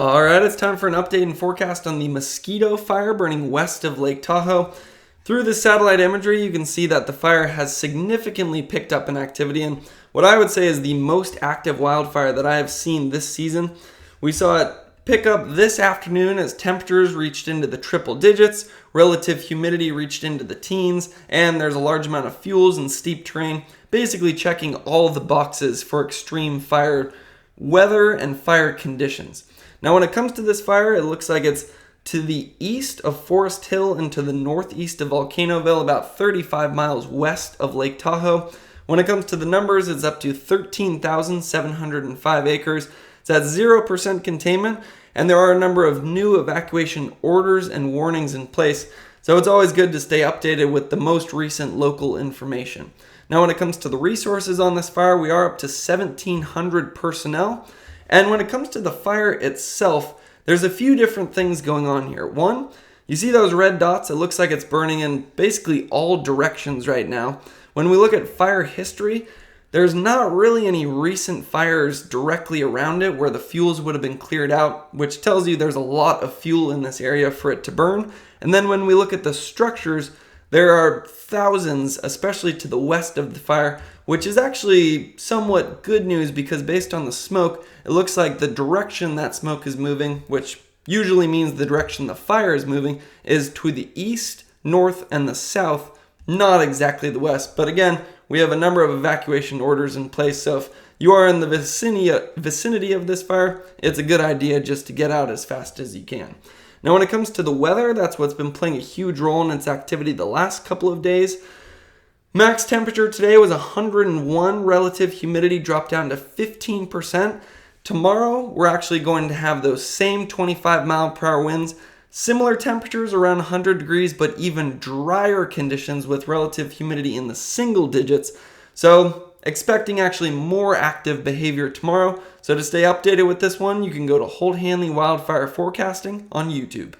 All right, it's time for an update and forecast on the Mosquito Fire burning west of Lake Tahoe. Through the satellite imagery, you can see that the fire has significantly picked up in activity, and what I would say is the most active wildfire that I have seen this season. We saw it pick up this afternoon as temperatures reached into the triple digits, relative humidity reached into the teens, and there's a large amount of fuels and steep terrain, basically checking all the boxes for extreme fire weather and fire conditions. Now, when it comes to this fire, it looks like it's to the east of Forest Hill and to the northeast of Volcanoville, about 35 miles west of Lake Tahoe. When it comes to the numbers, it's up to 13,705 acres. It's at 0% containment, and there are a number of new evacuation orders and warnings in place, so it's always good to stay updated with the most recent local information. Now, when it comes to the resources on this fire, we are up to 1,700 personnel. And when it comes to the fire itself, there's a few different things going on here. One, you see those red dots? It looks like it's burning in basically all directions right now. When we look at fire history, there's not really any recent fires directly around it where the fuels would have been cleared out, which tells you there's a lot of fuel in this area for it to burn. And then when we look at the structures, there are thousands, especially to the west of the fire, which is actually somewhat good news because based on the smoke, it looks like the direction that smoke is moving, which usually means the direction the fire is moving, is to the east, north, and the south, not exactly the west. But again, we have a number of evacuation orders in place, so if you are in the vicinity of this fire, it's a good idea just to get out as fast as you can. Now, when it comes to the weather, that's what's been playing a huge role in its activity the last couple of days. Max temperature today was 101, relative humidity dropped down to 15%. Tomorrow, we're actually going to have those same 25-mile-per-hour winds, similar temperatures around 100 degrees, but even drier conditions with relative humidity in the single digits. So, expecting actually more active behavior tomorrow. So to stay updated with this one, you can go to Holt Hanley Wildfire Forecasting on YouTube.